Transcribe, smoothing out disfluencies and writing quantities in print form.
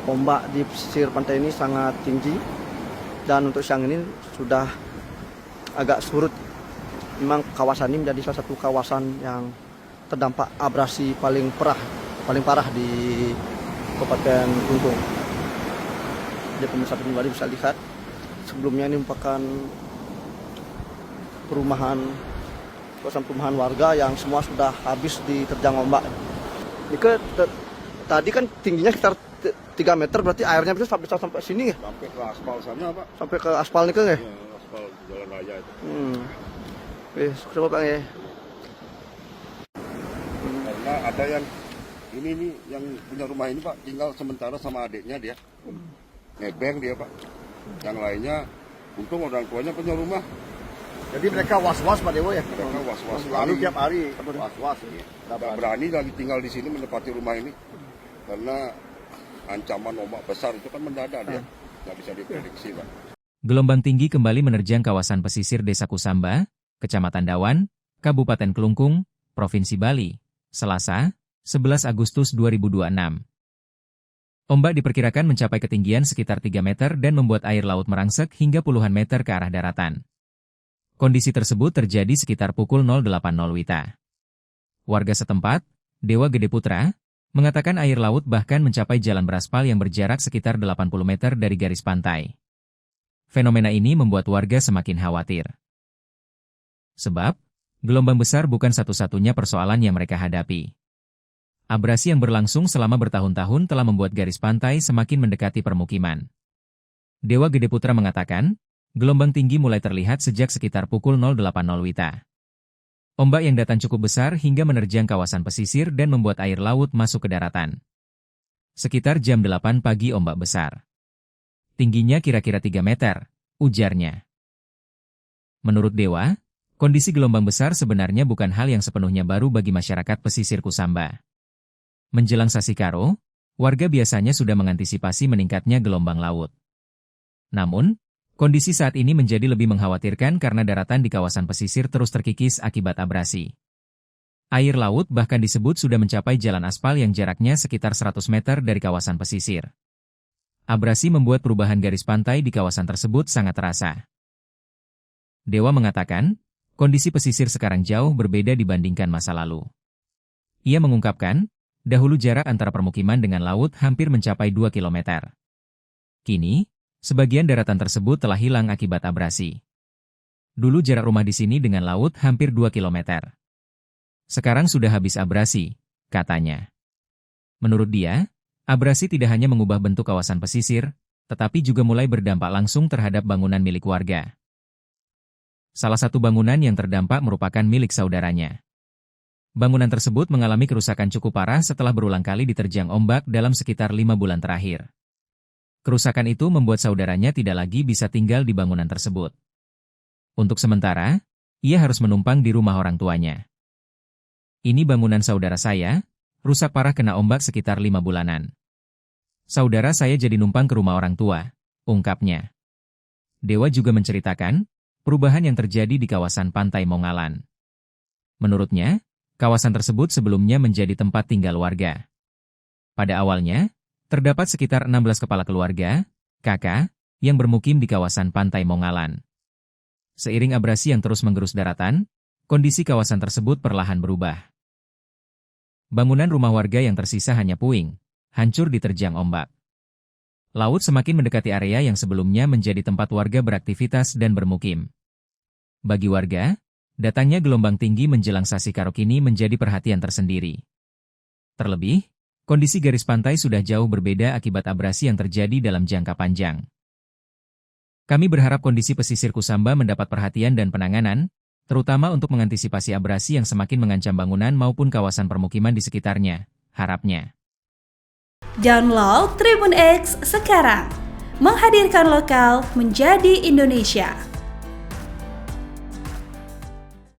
Ombak di pesisir pantai ini sangat tinggi dan untuk siang ini sudah agak surut. Memang kawasan ini menjadi salah satu kawasan yang terdampak abrasi paling parah di Kabupaten Klungkung. Jadi pemirsa pribadi bisa lihat sebelumnya ini merupakan kawasan perumahan warga yang semua sudah habis diterjang ombak. Ini tadi kan tingginya sekitar 3 meter, berarti airnya bisa sampai sini ya? Sampai ke aspal sana, Pak. Sampai ke aspal nih kan ya? Iya, aspal jalan raya itu. Coba Bang ya. Karena ada yang ini nih yang punya rumah ini, Pak, tinggal sementara sama adiknya dia. Nebeng dia, Pak. Yang lainnya untung orang tuanya punya rumah. Jadi mereka was-was Pak Dewo ya? Mereka was-was Lalu sekali. tiap hari Was-was. Nggak berani lagi tinggal di sini menempati rumah ini. Karena ancaman ombak besar itu kan mendadak dia. Nggak bisa diprediksi, Pak. Gelombang tinggi kembali menerjang kawasan pesisir Desa Kusamba, Kecamatan Dawan, Kabupaten Klungkung, Provinsi Bali, Selasa, 11 Agustus 2026. Ombak diperkirakan mencapai ketinggian sekitar 3 meter dan membuat air laut merangsek hingga puluhan meter ke arah daratan. Kondisi tersebut terjadi sekitar pukul 0.80 WITA. Warga setempat, Dewa Gede Putra, mengatakan air laut bahkan mencapai jalan beraspal yang berjarak sekitar 80 meter dari garis pantai. Fenomena ini membuat warga semakin khawatir. Sebab, gelombang besar bukan satu-satunya persoalan yang mereka hadapi. Abrasi yang berlangsung selama bertahun-tahun telah membuat garis pantai semakin mendekati permukiman. Dewa Gede Putra mengatakan, gelombang tinggi mulai terlihat sejak sekitar pukul 0.80 WITA. Ombak yang datang cukup besar hingga menerjang kawasan pesisir dan membuat air laut masuk ke daratan. Sekitar jam 8 pagi ombak besar. Tingginya kira-kira 3 meter, ujarnya. Menurut Dewa, kondisi gelombang besar sebenarnya bukan hal yang sepenuhnya baru bagi masyarakat pesisir Kusamba. Menjelang sasi Karo, warga biasanya sudah mengantisipasi meningkatnya gelombang laut. Namun, kondisi saat ini menjadi lebih mengkhawatirkan karena daratan di kawasan pesisir terus terkikis akibat abrasi. Air laut bahkan disebut sudah mencapai jalan aspal yang jaraknya sekitar 100 meter dari kawasan pesisir. Abrasi membuat perubahan garis pantai di kawasan tersebut sangat terasa. Dewa mengatakan, kondisi pesisir sekarang jauh berbeda dibandingkan masa lalu. Ia mengungkapkan, dahulu jarak antara permukiman dengan laut hampir mencapai 2 km. Kini, sebagian daratan tersebut telah hilang akibat abrasi. Dulu jarak rumah di sini dengan laut hampir 2 km. Sekarang sudah habis abrasi, katanya. Menurut dia, abrasi tidak hanya mengubah bentuk kawasan pesisir, tetapi juga mulai berdampak langsung terhadap bangunan milik warga. Salah satu bangunan yang terdampak merupakan milik saudaranya. Bangunan tersebut mengalami kerusakan cukup parah setelah berulang kali diterjang ombak dalam sekitar 5 bulan terakhir. Kerusakan itu membuat saudaranya tidak lagi bisa tinggal di bangunan tersebut. Untuk sementara, ia harus menumpang di rumah orang tuanya. Ini bangunan saudara saya, rusak parah kena ombak sekitar 5 bulanan. Saudara saya jadi numpang ke rumah orang tua, ungkapnya. Dewa juga menceritakan perubahan yang terjadi di kawasan Pantai Mongalan. Menurutnya, kawasan tersebut sebelumnya menjadi tempat tinggal warga. Pada awalnya, terdapat sekitar 16 kepala keluarga, kakak, yang bermukim di kawasan Pantai Mongalan. Seiring abrasi yang terus menggerus daratan, kondisi kawasan tersebut perlahan berubah. Bangunan rumah warga yang tersisa hanya puing, hancur diterjang ombak. Laut semakin mendekati area yang sebelumnya menjadi tempat warga beraktivitas dan bermukim. Bagi warga, datangnya gelombang tinggi menjelang sasi Karo kini menjadi perhatian tersendiri. Terlebih, kondisi garis pantai sudah jauh berbeda akibat abrasi yang terjadi dalam jangka panjang. Kami berharap kondisi pesisir Kusamba mendapat perhatian dan penanganan, terutama untuk mengantisipasi abrasi yang semakin mengancam bangunan maupun kawasan permukiman di sekitarnya, harapnya. Download Tribun X sekarang, menghadirkan lokal menjadi Indonesia.